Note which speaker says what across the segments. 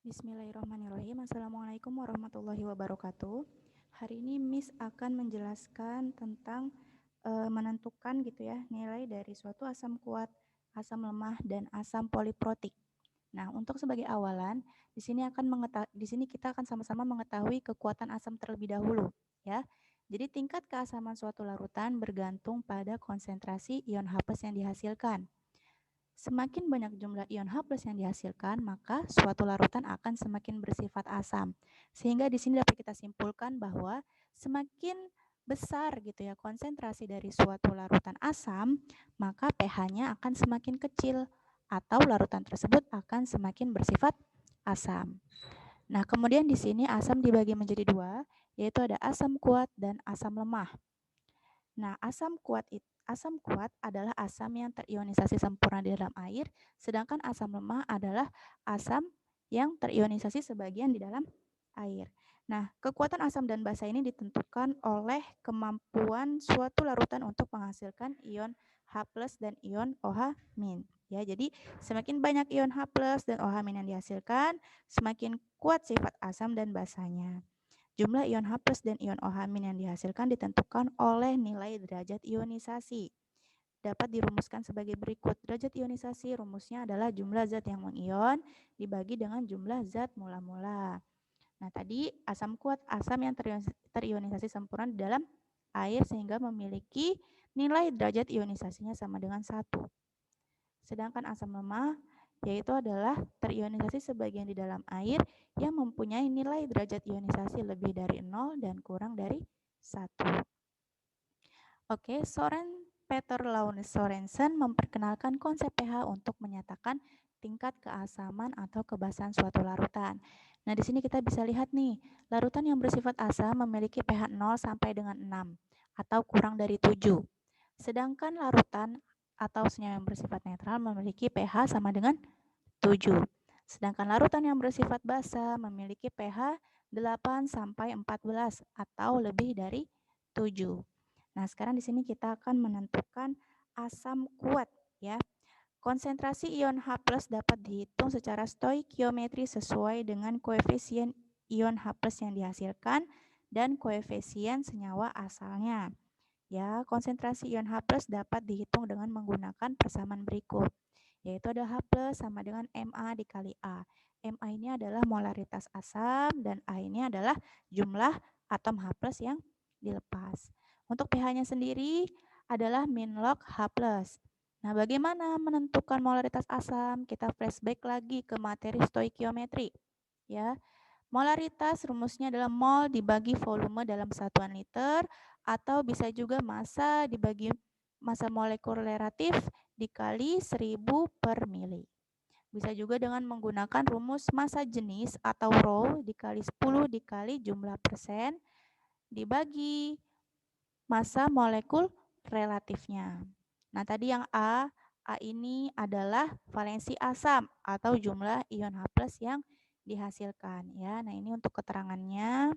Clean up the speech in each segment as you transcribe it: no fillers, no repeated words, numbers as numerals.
Speaker 1: Bismillahirrahmanirrahim. Assalamualaikum warahmatullahi wabarakatuh. Hari ini Miss akan menjelaskan tentang menentukan gitu ya nilai dari suatu asam kuat, asam lemah dan asam poliprotik. Nah, untuk sebagai awalan, di sini kita akan sama-sama mengetahui kekuatan asam terlebih dahulu, ya. Jadi tingkat keasaman suatu larutan bergantung pada konsentrasi ion H+ yang dihasilkan. Semakin banyak jumlah ion H+ yang dihasilkan, maka suatu larutan akan semakin bersifat asam. Sehingga di sini dapat kita simpulkan bahwa semakin besar gitu ya konsentrasi dari suatu larutan asam, maka pH-nya akan semakin kecil atau larutan tersebut akan semakin bersifat asam. Nah, kemudian di sini asam dibagi menjadi dua, yaitu ada asam kuat dan asam lemah. Nah, asam kuat adalah asam yang terionisasi sempurna di dalam air, sedangkan asam lemah adalah asam yang terionisasi sebagian di dalam air. Nah, kekuatan asam dan basa ini ditentukan oleh kemampuan suatu larutan untuk menghasilkan ion H+ dan ion OH-. Ya, jadi semakin banyak ion H+ dan OH- yang dihasilkan, semakin kuat sifat asam dan basanya. Jumlah ion H+ dan ion OH- yang dihasilkan ditentukan oleh nilai derajat ionisasi. Dapat dirumuskan sebagai berikut. Derajat ionisasi rumusnya adalah jumlah zat yang mengion dibagi dengan jumlah zat mula-mula. Nah, tadi asam kuat, asam yang terionisasi sempurna di dalam air sehingga memiliki nilai derajat ionisasinya sama dengan 1. Sedangkan asam lemah yaitu adalah terionisasi sebagian di dalam air yang mempunyai nilai derajat ionisasi lebih dari 0 dan kurang dari 1. Oke, Peter Lawrence Sorensen memperkenalkan konsep pH untuk menyatakan tingkat keasaman atau kebasahan suatu larutan. Nah, di sini kita bisa lihat nih, larutan yang bersifat asam memiliki pH 0 sampai dengan 6 atau kurang dari 7. Sedangkan larutan atau senyawa yang bersifat netral memiliki pH sama dengan 7. Sedangkan larutan yang bersifat basa memiliki pH 8 sampai 14 atau lebih dari 7. Nah, sekarang di sini kita akan menentukan asam kuat ya. Konsentrasi ion H+ dapat dihitung secara stoikiometri sesuai dengan koefisien ion H+ yang dihasilkan dan koefisien senyawa asalnya. Ya, konsentrasi ion H+ dapat dihitung dengan menggunakan persamaan berikut, yaitu ada H+ sama dengan Ma dikali A. Ma ini adalah molaritas asam dan A ini adalah jumlah atom H+ yang dilepas. Untuk pH-nya sendiri adalah min log H+. Nah, bagaimana menentukan molaritas asam? Kita flashback lagi ke materi stoikiometri. Ya, molaritas rumusnya adalah mol dibagi volume dalam satuan liter atau bisa juga massa dibagi massa molekul relatif dikali 1000 per mili. Bisa juga dengan menggunakan rumus massa jenis atau rho dikali 10 dikali jumlah persen dibagi massa molekul relatifnya. Nah, tadi yang A ini adalah valensi asam atau jumlah ion H+ yang dihasilkan ya. Nah, ini untuk keterangannya.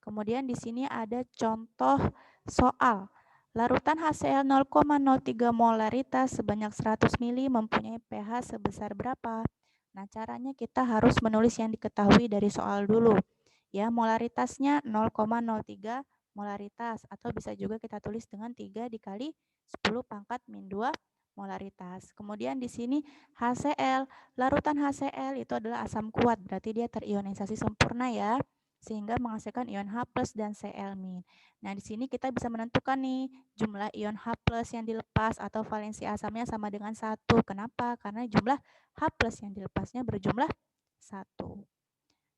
Speaker 1: Kemudian di sini ada contoh soal. Larutan HCl 0,03 molaritas sebanyak 100 mili mempunyai pH sebesar berapa? Nah, caranya kita harus menulis yang diketahui dari soal dulu. Ya, molaritasnya 0,03 molaritas atau bisa juga kita tulis dengan 3 dikali 10 pangkat min 2 molaritas. Kemudian di sini HCl, larutan HCl itu adalah asam kuat, berarti dia terionisasi sempurna ya, sehingga menghasilkan ion H+ dan Cl-. Nah, di sini kita bisa menentukan nih jumlah ion H+ yang dilepas atau valensi asamnya sama dengan 1. Kenapa? Karena jumlah H+ yang dilepasnya berjumlah 1.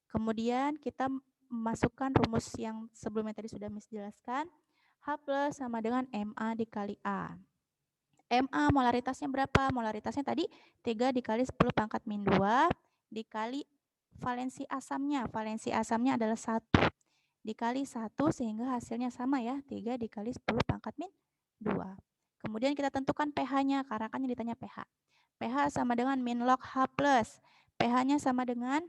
Speaker 1: Kemudian kita memasukkan rumus yang sebelumnya tadi sudah Miss jelaskan. H+ sama dengan Ma dikali A. Ma molaritasnya berapa? Molaritasnya tadi 3 dikali 10 pangkat min 2 dikali valensi asamnya. Valensi asamnya adalah 1 dikali 1 sehingga hasilnya sama ya, 3 dikali 10 pangkat min 2. Kemudian kita tentukan pH-nya karena kan ditanya pH. pH sama dengan min log H+. pH-nya sama dengan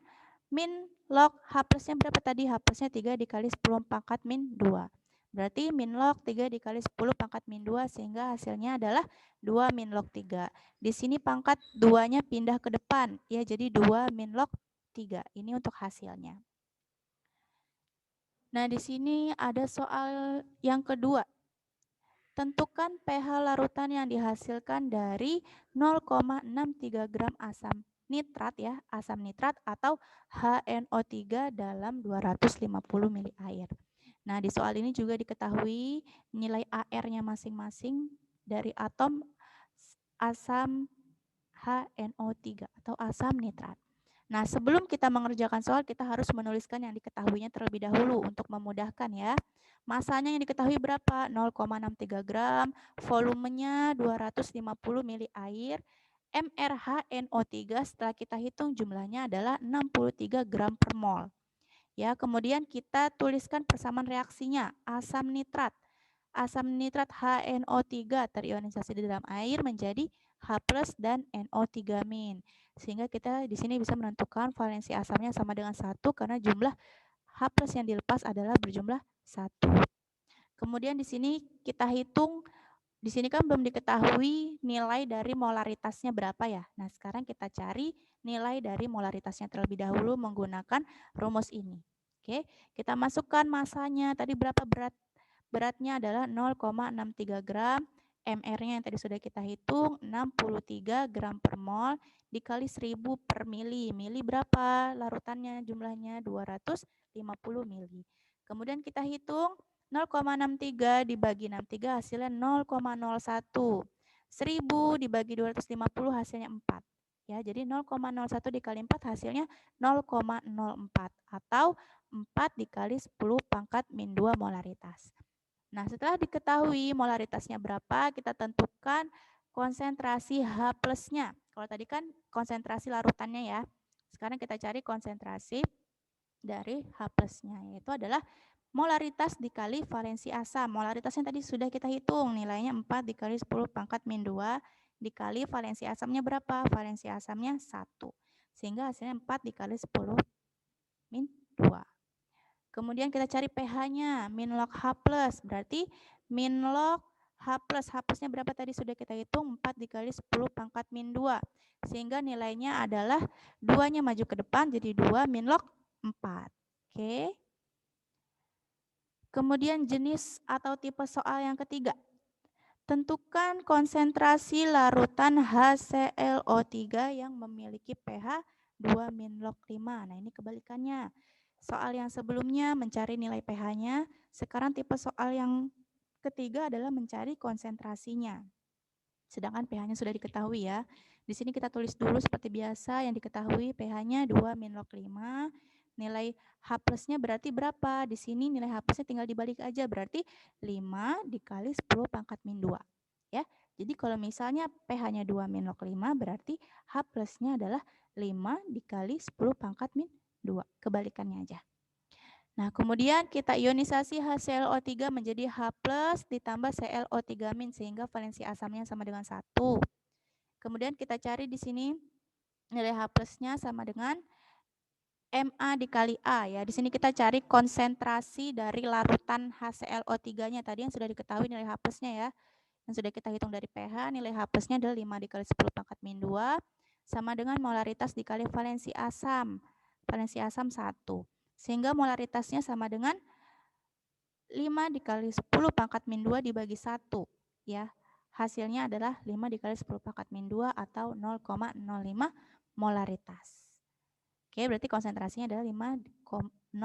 Speaker 1: min log H+-nya berapa tadi? H+-nya 3 dikali 10 pangkat min 2. Berarti min log 3 dikali 10 pangkat min 2 sehingga hasilnya adalah 2 min log 3. Di sini pangkat 2-nya pindah ke depan ya, jadi 2 min log Ini untuk hasilnya. Nah, di sini ada soal yang kedua. Tentukan pH larutan yang dihasilkan dari 0,63 gram asam nitrat ya, asam nitrat atau HNO3 dalam 250 ml air. Nah, di soal ini juga diketahui nilai AR-nya masing-masing dari atom asam HNO3 atau asam nitrat. Nah, sebelum kita mengerjakan soal, kita harus menuliskan yang diketahuinya terlebih dahulu untuk memudahkan ya. Masanya yang diketahui berapa? 0,63 gram, volumenya 250 ml air, MrHNO3 setelah kita hitung jumlahnya adalah 63 gram per mol. Ya, kemudian kita tuliskan persamaan reaksinya. Asam nitrat HNO3 terionisasi di dalam air menjadi H+ dan NO3-. Sehingga kita di sini bisa menentukan valensi asamnya sama dengan 1 karena jumlah H+ yang dilepas adalah berjumlah 1. Kemudian di sini kita hitung, di sini kan belum diketahui nilai dari molaritasnya berapa ya. Nah, sekarang kita cari nilai dari molaritasnya terlebih dahulu menggunakan rumus ini. Oke, kita masukkan masanya. Tadi berapa beratnya adalah 0,63 gram. MR-nya yang tadi sudah kita hitung 63 gram per mol dikali 1000 per mili. Mili berapa? Larutannya jumlahnya 250 mili. Kemudian kita hitung 0,63 dibagi 63 hasilnya 0,01. 1000 dibagi 250 hasilnya 4. Ya, jadi 0,01 dikali 4 hasilnya 0,04 atau 4 dikali 10 pangkat min 2 molaritas. Nah, setelah diketahui molaritasnya berapa, kita tentukan konsentrasi H+-nya. Kalau tadi kan konsentrasi larutannya ya. Sekarang kita cari konsentrasi dari H+-nya, yaitu adalah molaritas dikali valensi asam. Molaritasnya tadi sudah kita hitung, nilainya 4 dikali 10 pangkat min 2 dikali valensi asamnya berapa? Valensi asamnya 1. Sehingga hasilnya 4 dikali 10 min 2. Kemudian kita cari pH-nya, min log H+, berarti min log H+. H+-nya berapa tadi sudah kita hitung, 4 dikali 10 pangkat min 2. Sehingga nilainya adalah 2-nya maju ke depan, jadi 2 min log 4. Oke. Kemudian jenis atau tipe soal yang ketiga. Tentukan konsentrasi larutan HClO3 yang memiliki pH 2 min log 5. Nah, ini kebalikannya. Soal yang sebelumnya mencari nilai pH-nya, sekarang tipe soal yang ketiga adalah mencari konsentrasinya. Sedangkan pH-nya sudah diketahui ya. Di sini kita tulis dulu seperti biasa yang diketahui pH-nya 2 min log 5. Nilai H+-nya berarti berapa? Di sini nilai H+-nya tinggal dibalik aja, berarti 5 dikali 10 pangkat min 2. Ya. Jadi kalau misalnya pH-nya 2 min log 5 berarti H+-nya adalah 5 dikali 10 pangkat min 2. Kebalikannya aja. Nah, kemudian kita ionisasi HClO3 menjadi H+ ditambah ClO3- sehingga valensi asamnya sama dengan 1. Kemudian kita cari di sini nilai H+-nya sama dengan Ma dikali A ya. Di sini kita cari konsentrasi dari larutan HClO3-nya tadi yang sudah diketahui nilai H+-nya ya. Yang sudah kita hitung dari pH, nilai H+-nya adalah 5 dikali 10 pangkat min 2 sama dengan molaritas dikali valensi asam. Valensi asam 1. Sehingga molaritasnya sama dengan 5 dikali 10 pangkat min 2 dibagi 1 ya. Hasilnya adalah 5 dikali 10 pangkat min 2 atau 0,05 molaritas. Oke, berarti konsentrasinya adalah 0,05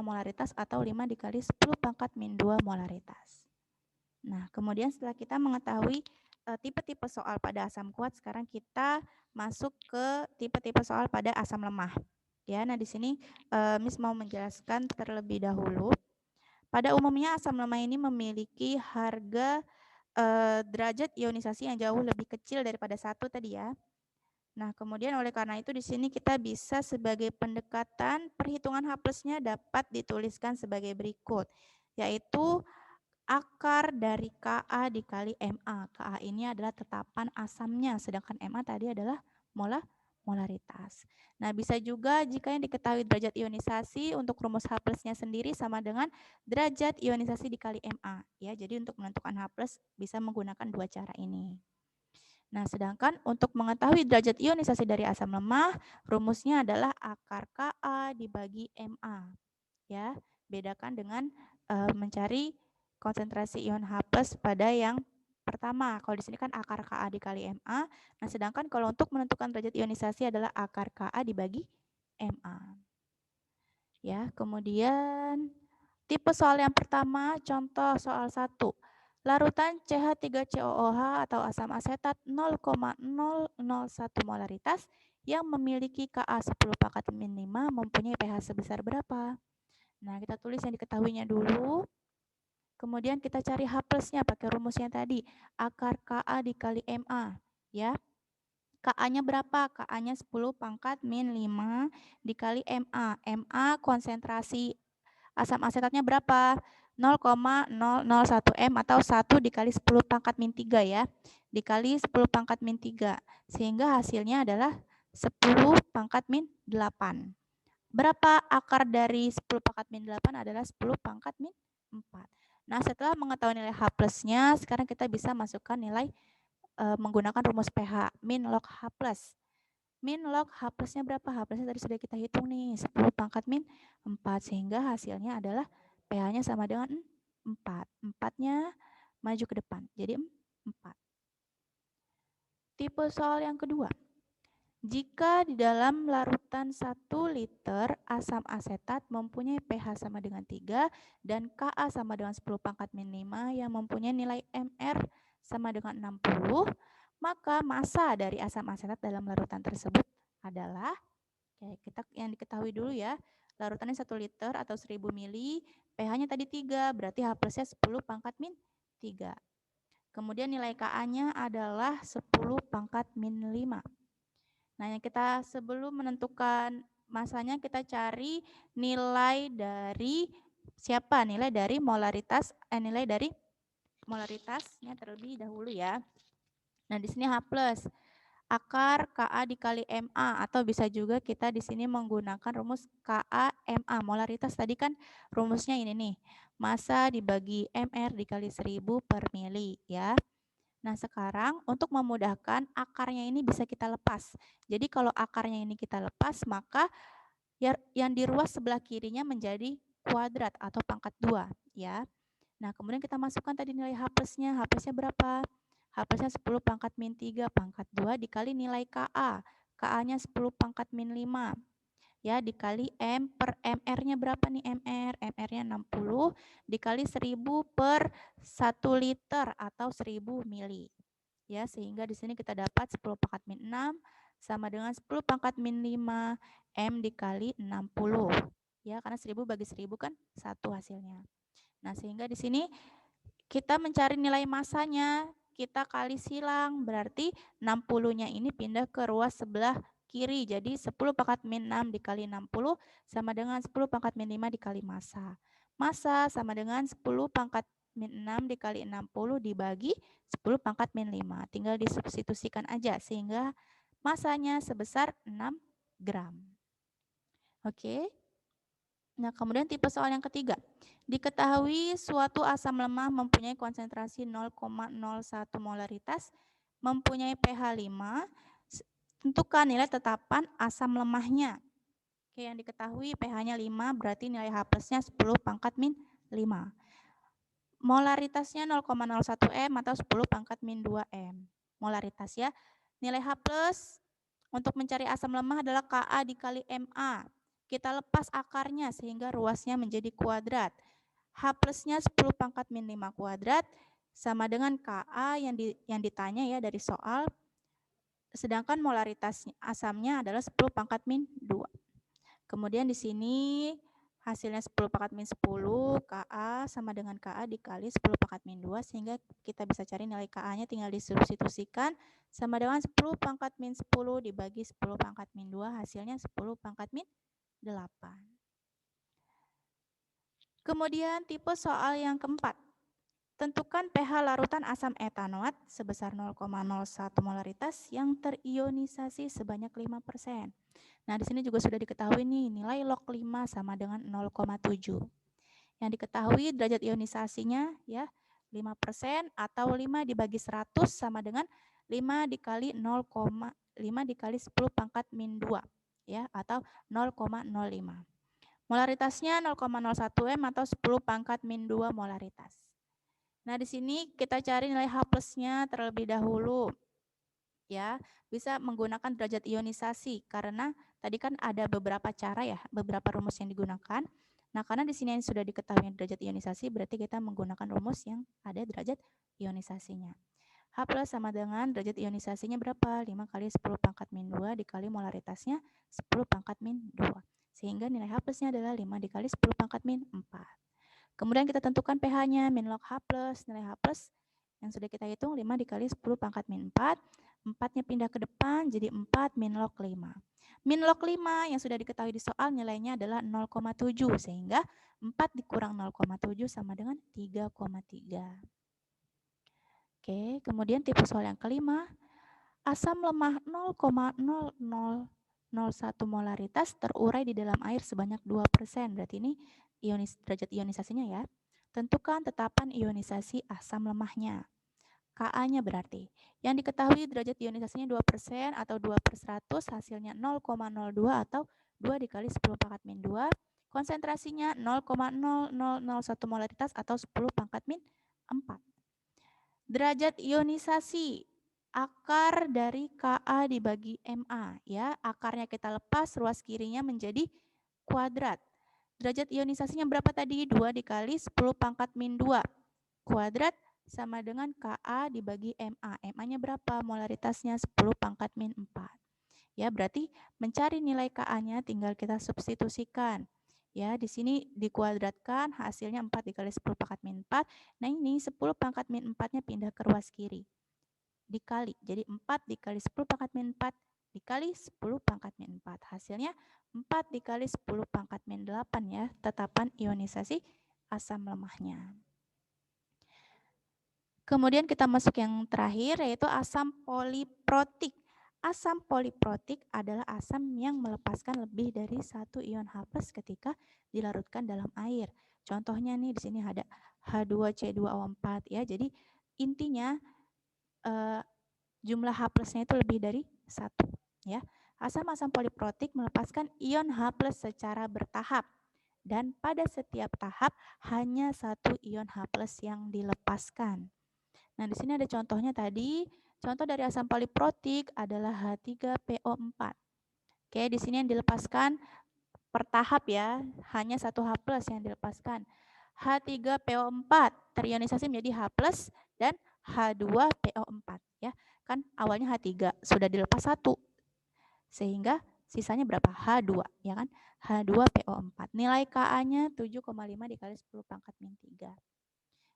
Speaker 1: molaritas atau 5 dikali 10 pangkat min 2 molaritas. Nah, kemudian setelah kita mengetahui tipe-tipe soal pada asam kuat, sekarang kita masuk ke tipe-tipe soal pada asam lemah. Ya, nah di sini Miss mau menjelaskan terlebih dahulu. Pada umumnya asam lemah ini memiliki harga derajat ionisasi yang jauh lebih kecil daripada 1 tadi ya. Nah, kemudian oleh karena itu di sini kita bisa sebagai pendekatan perhitungan H+-nya dapat dituliskan sebagai berikut, yaitu akar dari Ka dikali Ma. Ka ini adalah tetapan asamnya, sedangkan Ma tadi adalah molaritas. Nah, bisa juga jika yang diketahui derajat ionisasi untuk rumus H+-nya sendiri sama dengan derajat ionisasi dikali Ma. Ya, jadi untuk menentukan H+ bisa menggunakan dua cara ini. Nah, sedangkan untuk mengetahui derajat ionisasi dari asam lemah, rumusnya adalah akar Ka dibagi Ma. Ya, bedakan dengan mencari konsentrasi ion H+ pada yang pertama. Kalau di sini kan akar Ka dikali Ma. Nah, sedangkan kalau untuk menentukan derajat ionisasi adalah akar Ka dibagi Ma. Ya, kemudian tipe soal yang pertama, contoh soal 1. Larutan CH3COOH atau asam asetat 0,001 molaritas yang memiliki Ka 10 pangkat min 5 mempunyai pH sebesar berapa? Nah, kita tulis yang diketahuinya dulu. Kemudian kita cari H+-nya pakai rumusnya tadi. Akar Ka dikali Ma. Ya. Ka-nya berapa? Ka-nya 10 pangkat min 5 dikali Ma. Ma konsentrasi asam asetatnya berapa? 0,001 M atau 1 dikali 10 pangkat min 3 ya. Dikali 10 pangkat min 3. Sehingga hasilnya adalah 10 pangkat min 8. Berapa akar dari 10 pangkat min 8 adalah 10 pangkat min 4. Nah, setelah mengetahui nilai H+-nya, sekarang kita bisa masukkan nilai menggunakan rumus pH, min log H+. Min log H+-nya berapa? H+-nya tadi sudah kita hitung nih, 10 pangkat min 4. Sehingga hasilnya adalah pH-nya sama dengan 4. 4-nya maju ke depan, jadi 4. Tipe soal yang kedua. Jika di dalam larutan 1 liter asam asetat mempunyai pH sama dengan 3 dan Ka sama dengan 10 pangkat min 5 yang mempunyai nilai Mr sama dengan 60, maka massa dari asam asetat dalam larutan tersebut adalah, kita yang diketahui dulu ya, larutannya 1 liter atau 1000 mili, pH-nya tadi 3, berarti H+-nya 10 pangkat min 3. Kemudian nilai Ka-nya adalah 10 pangkat min 5. Nah, yang kita sebelum menentukan masanya kita cari nilai dari siapa? Nilai dari nilai dari molaritasnya terlebih dahulu ya. Nah, di sini H+. Akar Ka dikali Ma atau bisa juga kita di sini menggunakan rumus Ka Ma. Molaritas tadi kan rumusnya ini nih. Massa dibagi Mr dikali 1000 per mili ya. Nah, sekarang untuk memudahkan akarnya ini bisa kita lepas. Jadi kalau akarnya ini kita lepas, maka yang di ruas sebelah kirinya menjadi kuadrat atau pangkat 2 ya. Nah, kemudian kita masukkan tadi nilai H+-nya. H+-nya berapa? H+-nya 10 pangkat min 3 pangkat 2 dikali nilai Ka. Ka-nya 10 pangkat min 5 ya, dikali M per MR-nya berapa nih MR? MR-nya 60 dikali 1000 per 1 liter atau 1000 mili. Ya, sehingga di sini kita dapat 10 pangkat min 6 sama dengan 10 pangkat min 5 M dikali 60. Ya, karena 1000 bagi 1000 kan 1 hasilnya. Nah, sehingga di sini kita mencari nilai massanya, kita kali silang, berarti 60-nya ini pindah ke ruas sebelah kiri. Jadi 10 pangkat min 6 dikali 60 sama dengan 10 pangkat min 5 dikali massa. Massa sama dengan 10 pangkat min 6 dikali 60 dibagi 10 pangkat min 5. Tinggal disubstitusikan aja sehingga massanya sebesar 6 gram. Oke. Nah, kemudian tipe soal yang ketiga. Diketahui suatu asam lemah mempunyai konsentrasi 0,01 molaritas, mempunyai pH 5, tentukan nilai tetapan asam lemahnya. Oke, yang diketahui pH-nya 5, berarti nilai H+-nya 10 pangkat min 5. Molaritasnya 0,01 M atau 10 pangkat min 2 M. Molaritas ya. Nilai H+ untuk mencari asam lemah adalah Ka dikali Ma. Kita lepas akarnya sehingga ruasnya menjadi kuadrat. H+-nya 10 pangkat min 5 kuadrat sama dengan Ka yang ditanya ya dari soal. Sedangkan molaritas asamnya adalah 10 pangkat min 2. Kemudian di sini hasilnya 10 pangkat min 10, Ka sama dengan Ka dikali 10 pangkat min 2, sehingga kita bisa cari nilai Ka-nya tinggal disubstitusikan sama dengan 10 pangkat min 10 dibagi 10 pangkat min 2, hasilnya 10 pangkat min 8. Kemudian tipe soal yang keempat. Tentukan pH larutan asam etanoat sebesar 0,01 molaritas yang terionisasi sebanyak 5%. Nah, di sini juga sudah diketahui nih nilai log 5 sama dengan 0,7. Yang diketahui derajat ionisasinya ya 5% atau 5 dibagi 100 sama dengan 5 dikali 0,5 dikali 10 pangkat min 2 ya, atau 0,05. Molaritasnya 0,01 M atau 10 pangkat min 2 molaritas. Nah, di sini kita cari nilai H plusnya terlebih dahulu. Ya, bisa menggunakan derajat ionisasi karena tadi kan ada beberapa cara ya, beberapa rumus yang digunakan. Nah, karena di sini yang sudah diketahui derajat ionisasi, berarti kita menggunakan rumus yang ada derajat ionisasinya. H plus sama dengan derajat ionisasinya berapa? 5 kali 10 pangkat min 2 dikali molaritasnya 10 pangkat min 2. Sehingga nilai H plusnya adalah 5 dikali 10 pangkat min 4. Kemudian kita tentukan pH-nya, min log H plus, nilai H plus yang sudah kita hitung 5 dikali 10 pangkat min 4. 4-nya pindah ke depan jadi 4 min log 5. Min log 5 yang sudah diketahui di soal nilainya adalah 0,7 sehingga 4 dikurang 0,7 sama dengan 3,3. Oke, kemudian tipe soal yang kelima, asam lemah 0,0001 molaritas terurai di dalam air sebanyak 2%. Berarti ini derajat ionisasinya ya. Tentukan tetapan ionisasi asam lemahnya. Ka-nya berarti. Yang diketahui derajat ionisasinya 2% atau 2/100, hasilnya 0,02 atau 2 dikali 10 pangkat min 2. Konsentrasinya 0,0001 molaritas atau 10 pangkat min 4. Derajat ionisasi akar dari Ka dibagi Ma ya. Akarnya kita lepas, ruas kirinya menjadi kuadrat. Derajat ionisasinya berapa tadi? 2 dikali 10 pangkat min 2 kuadrat sama dengan Ka dibagi Ma. Ma-nya berapa? Molaritasnya 10 pangkat min 4. Ya, berarti mencari nilai Ka-nya tinggal kita substitusikan. Ya, di sini dikuadratkan, hasilnya 4 dikali 10 pangkat min 4. Nah, ini 10 pangkat min 4-nya pindah ke ruas kiri. Dikali, jadi 4 dikali 10 pangkat min 4 dikali 10 pangkat min 4. Hasilnya 4 dikali 10 pangkat min 8 ya, tetapan ionisasi asam lemahnya. Kemudian kita masuk yang terakhir, yaitu asam poliprotik. Asam poliprotik adalah asam yang melepaskan lebih dari 1 ion H+ ketika dilarutkan dalam air. Contohnya nih di sini ada H2C2O4 ya. Jadi intinya jumlah H+-nya itu lebih dari 1 ya. Asam-asam poliprotik melepaskan ion H+ secara bertahap dan pada setiap tahap hanya 1 ion H+ yang dilepaskan. Nah, di sini ada contohnya tadi. Contoh dari asam poliprotik adalah H3PO4. Oke, di sini yang dilepaskan per tahap ya, hanya 1 H+ yang dilepaskan. H3PO4 terionisasi menjadi H+ dan H2PO4 ya. Kan awalnya H3 sudah dilepas 1. Sehingga sisanya berapa? H2 ya kan? H2PO4. Nilai Ka-nya 7,5 dikali 10 pangkat min 3.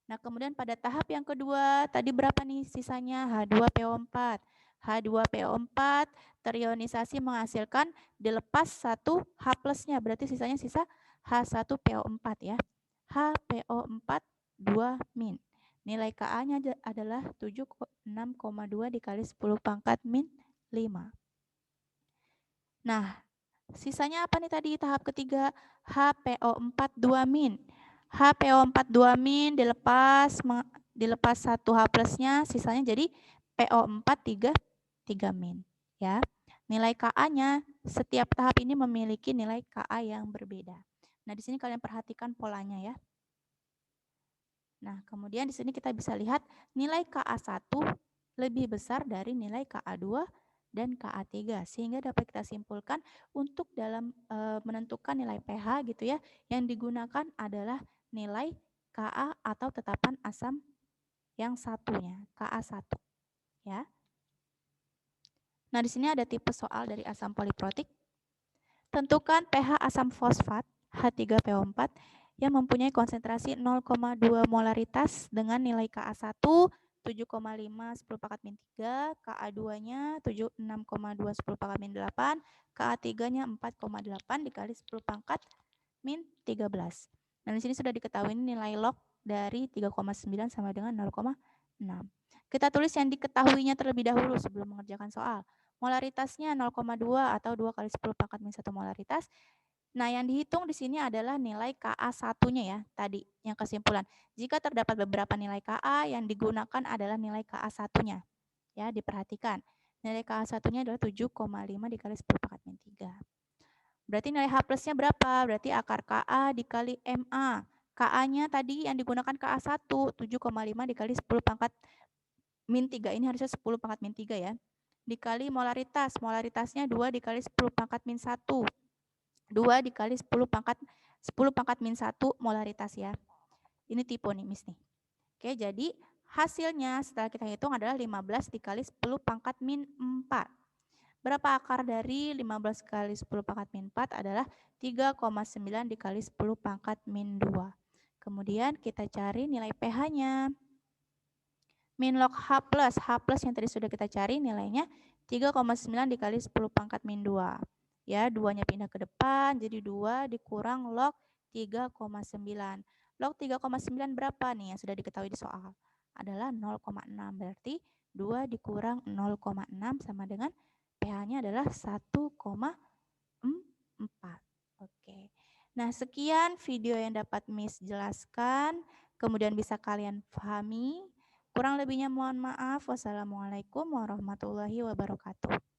Speaker 1: Nah, kemudian pada tahap yang kedua, tadi berapa nih sisanya? H2PO4. H2PO4 terionisasi menghasilkan dilepas 1 H+-nya, berarti sisanya sisa H1PO4 ya. HPO4 2 min. Nilai Ka-nya adalah 76,2 dikali 10 pangkat min 5. Nah, sisanya apa nih tadi tahap ketiga? HPO4 2 min. HPO4 2 min dilepas 1 H+-nya, sisanya jadi PO4 3 min ya. Nilai Ka-nya setiap tahap ini memiliki nilai Ka yang berbeda. Nah, di sini kalian perhatikan polanya ya. Nah, kemudian di sini kita bisa lihat nilai Ka1 lebih besar dari nilai Ka2 dan Ka3 sehingga dapat kita simpulkan untuk dalam menentukan nilai pH gitu ya, yang digunakan adalah nilai Ka atau tetapan asam yang satunya, Ka1 ya. Nah, di sini ada tipe soal dari asam poliprotik. Tentukan pH asam fosfat H3PO4 yang mempunyai konsentrasi 0,2 molaritas dengan nilai Ka1 7,5 10 pangkat min 3, Ka2-nya 6,2 10 pangkat min 8, Ka3-nya 4,8 dikali 10 pangkat min 13. Dan di sini sudah diketahui nilai log dari 3,9 sama dengan 0,6. Kita tulis yang diketahuinya terlebih dahulu sebelum mengerjakan soal. Molaritasnya 0,2 atau 2 kali 10 pangkat min 1 molaritas. Nah, yang dihitung di sini adalah nilai Ka1-nya ya, tadi yang kesimpulan. Jika terdapat beberapa nilai Ka, yang digunakan adalah nilai Ka1-nya. Ya, diperhatikan. Nilai KA1-nya adalah 7,5 dikali 10 pangkat min 3. Berarti nilai H plusnya berapa? Berarti akar KA dikali MA. KA-nya tadi yang digunakan KA1, 7,5 dikali 10 pangkat min 3. Ini harusnya 10 pangkat min 3 ya. Dikali molaritas. Molaritasnya 2 dikali 10 pangkat min 1. 2 dikali 10 pangkat min 1 molaritas ya. Ini tipe nih, Miss nih. Oke, jadi hasilnya setelah kita hitung adalah 15 dikali 10 pangkat min 4. Berapa akar dari 15 kali 10 pangkat min 4 adalah 3,9 dikali 10 pangkat min 2. Kemudian kita cari nilai pH-nya. Min log H plus yang tadi sudah kita cari nilainya 3,9 dikali 10 pangkat min 2. Ya, 2-nya pindah ke depan, jadi 2 dikurang log 3,9. Log 3,9 berapa nih yang sudah diketahui di soal? Adalah 0,6. Berarti 2 dikurang 0,6 sama dengan pH-nya adalah 1,4. Oke. Nah, sekian video yang dapat Miss jelaskan, kemudian bisa kalian pahami. Kurang lebihnya mohon maaf. Wassalamualaikum warahmatullahi wabarakatuh.